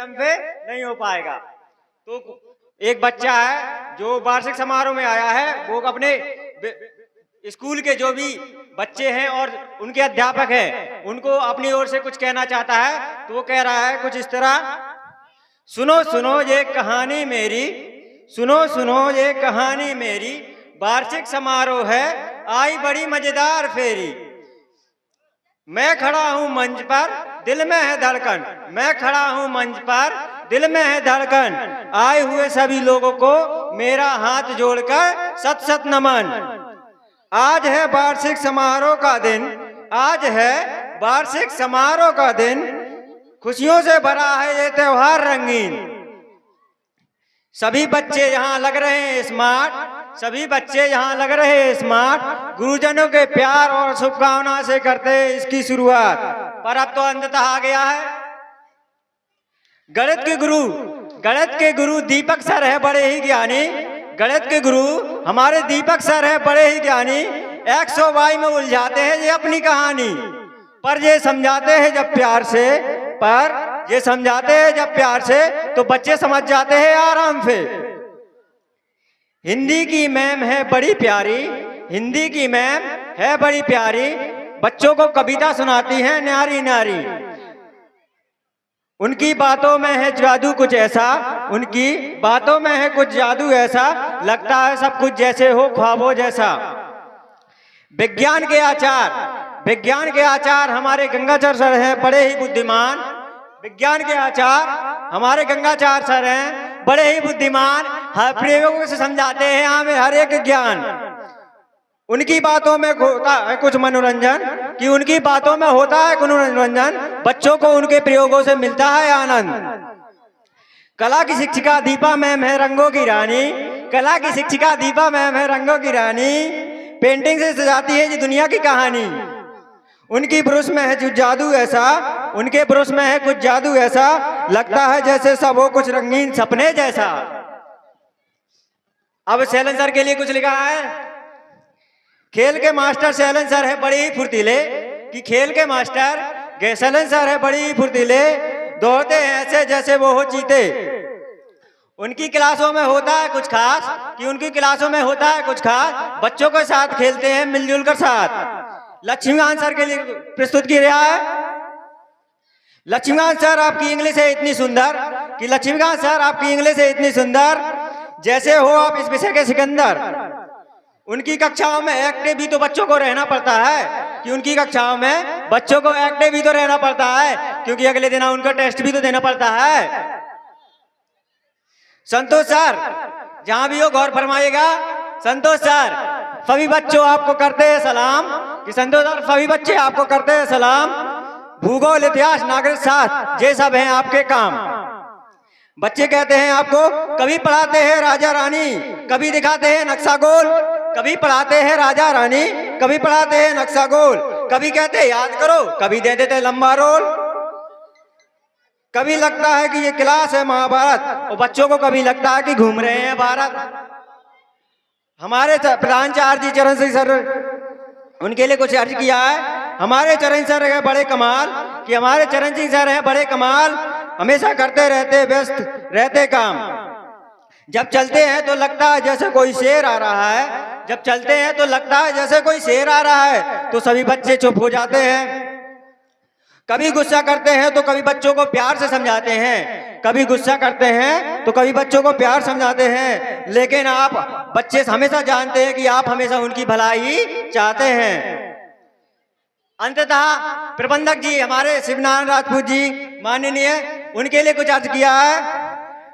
हम पे नहीं हो पाएगा। तो एक बच्चा है जो वार्षिक समारोह में आया है, वो अपने स्कूल के जो भी बच्चे हैं और उनके अध्यापक हैं उनको अपनी ओर से कुछ कहना चाहता है। तो वो कह रहा है कुछ इस तरह, सुनो सुनो ये कहानी मेरी, सुनो सुनो ये कहानी मेरी, वार्षिक समारोह है आई बड़ी मजेदार फेरी। मैं खड़ा हूं मंच पर, दिल में है धड़कन, मैं खड़ा हूं मंच पर, दिल में है धड़कन, आए हुए सभी लोगों को मेरा हाथ जोड़कर सत सत नमन। आज है वार्षिक समारोह का दिन, आज है वार्षिक समारोह का दिन, खुशियों से भरा है ये त्योहार रंगीन। सभी बच्चे यहाँ लग रहे हैं स्मार्ट, सभी बच्चे यहाँ लग रहे हैं स्मार्ट, गुरुजनों के प्यार और शुभकामना से करते हैं इसकी शुरुआत। पर अब तो अंततः आ गया है। गणित के गुरु दीपक सर है बड़े ही ज्ञानी, गणित के गुरु हमारे दीपक सर है बड़े ही ज्ञानी, एक्स और वाई में उलझाते हैं ये अपनी कहानी, पर ये समझाते हैं जब प्यार से, पर ये समझाते हैं जब प्यार से तो बच्चे समझ जाते हैं आराम से। हिंदी की मैम है बड़ी प्यारी, हिंदी की मैम है बड़ी प्यारी, बच्चों को कविता सुनाती हैं न्यारी न्यारी। उनकी बातों में है जादू कुछ ऐसा, उनकी बातों में है कुछ जादू ऐसा, लगता है सब कुछ जैसे हो ख्वाबों जैसा। विज्ञान के आचार हमारे गंगाचार्य सर हैं बड़े ही बुद्धिमान, विज्ञान के आचार हमारे गंगाचार्य सर हैं बड़े ही बुद्धिमान, हर प्रयोगों से समझाते हैं हमें हर एक ज्ञान। उनकी बातों में होता है कुछ मनोरंजन, कि उनकी बातों में होता है कुछ मनोरंजन, बच्चों को उनके प्रयोगों से मिलता है आनंद। कला की शिक्षिका दीपा मैम है रंगों की रानी, कला की शिक्षिका दीपा मैम है रंगों की रानी, पेंटिंग से सजाती है ये दुनिया की कहानी। उनकी ब्रश में है कुछ जादू ऐसा, उनके ब्रश में है कुछ जादू ऐसा, लगता है जैसे सब हो कुछ रंगीन सपने जैसा। अब शैलन सर के लिए कुछ लिखा है। खेल के मास्टर शैलन सर है बड़े ही फुर्तीले, कि खेल के मास्टर शैलन सर है बड़ी ही फुर्तीले, दौड़ते हैं ऐसे जैसे वो हो चीते। उनकी क्लासों में होता है कुछ खास, कि उनकी क्लासों में होता है कुछ खास, बच्चों के साथ खेलते हैं मिलजुल कर साथ। लक्ष्मीकांत सर के लिए प्रस्तुत किया है। लक्ष्मीकांत सर आपकी इंग्लिश है इतनी सुंदर, कि लक्ष्मीकांत सर आपकी इंग्लिश है इतनी सुंदर, जैसे हो आप इस विषय के सिकंदर। उनकी कक्षाओं में एक्टिव भी तो बच्चों को रहना पड़ता है, कि उनकी कक्षाओं में बच्चों को एक्टिव भी तो रहना पड़ता है, क्योंकि अगले दिन उनका टेस्ट भी तो देना पड़ता है। संतोष सर जहां भी हो गौर फरमाइएगा। संतोष सर सभी बच्चों आपको करते हैं सलाम, कि संतोष सर सभी बच्चे आपको करते हैं सलाम। भूगोल इतिहास नागरिक शास्त्र ये सब हैं आपके काम। बच्चे कहते हैं आपको, कभी पढ़ाते हैं राजा रानी, कभी दिखाते हैं नक्शा गोल, कभी पढ़ाते हैं राजा रानी, कभी पढ़ाते हैं नक्शा गोल, कभी कहते हैं याद करो, कभी दे देते लंबा रोल। कभी लगता है कि ये क्लास है महाभारत, और बच्चों को कभी लगता है कि घूम रहे हैं भारत। हमारे प्रधानाचार्य जी चरण सिंह सर, उनके लिए कुछ अर्ज किया है। हमारे चरण सर है बड़े कमाल, कि हमारे चरण सिंह सर है बड़े कमाल, हमेशा करते रहते व्यस्त रहते काम। जब चलते हैं तो लगता है जैसे कोई शेर आ रहा है, जब चलते हैं तो लगता है जैसे कोई शेर आ रहा है, तो सभी बच्चे चुप हो जाते हैं। कभी गुस्सा करते हैं तो कभी बच्चों को प्यार से समझाते हैं, कभी गुस्सा करते हैं तो कभी बच्चों को प्यार समझाते हैं, लेकिन आप बच्चे हमेशा जानते हैं कि आप हमेशा उनकी भलाई चाहते हैं। अंततः प्रबंधक जी हमारे शिवनारायण राजपूत जी माननीय, उनके लिए कुछ अर्ज किया है।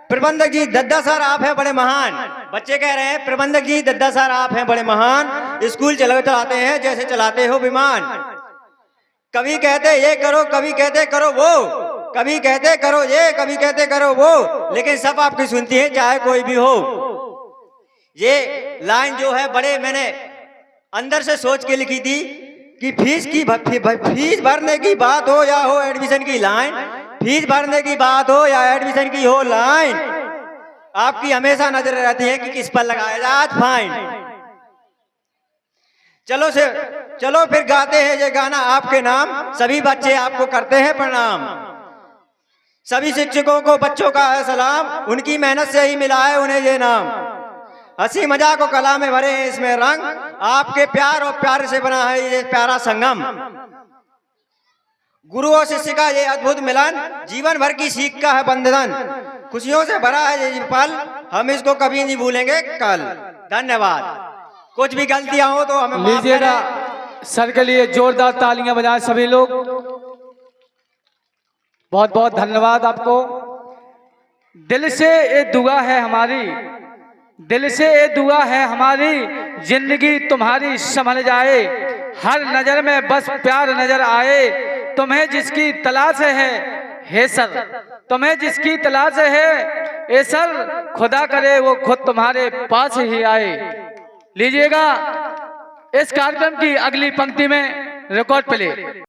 प्रबंधक जी दद्दा सर आप हैं बड़े महान, बच्चे कह रहे हैं प्रबंधक जी दद्दा सर आप हैं बड़े महान, स्कूल चलाते हैं जैसे चलाते हो विमान। कभी कहते ये करो, कभी कहते करो वो, कभी कहते करो ये, कभी कहते करो वो, लेकिन सब आपकी सुनती है चाहे कोई भी हो। ये लाइन जो है बड़े मैंने अंदर से सोच के लिखी थी, कि फीस भरने की बात हो या हो एडमिशन की लाइन, फीस भरने की बात हो या एडमिशन की हो लाइन, आपकी हमेशा नजर रहती है कि किस पर लगाया जाए आज फाइन। चलो फिर गाते हैं ये गाना आपके नाम, सभी बच्चे आपको करते हैं प्रणाम। सभी शिक्षकों को बच्चों का है सलाम, उनकी मेहनत से ही मिला है उन्हें ये नाम। हंसी मजाक को कला में भरे हैं इसमें रंग, आपके प्यार और प्यार से बना है ये प्यारा संगम। गुरु और शिष्य का ये अद्भुत मिलन, जीवन भर की सीख का है बंधन। खुशियों से भरा है ये पल, हम इसको कभी नहीं भूलेंगे कल। धन्यवाद। कुछ भी गलतियां हो तो हमें माफ करें। सर के लिए जोरदार तालियां बजाएं सभी लोग। बहुत बहुत धन्यवाद आपको। दिल से ये दुआ है हमारी, दिल से ये दुआ है हमारी, जिंदगी तुम्हारी संभल जाए, हर नजर में बस प्यार नजर आए, तुम्हें जिसकी तलाश है हे सर, तुम्हें जिसकी तलाश है ए सर, खुदा करे वो खुद तुम्हारे पास ही आए। लीजिएगा इस कार्यक्रम की अगली पंक्ति में रिकॉर्ड प्ले।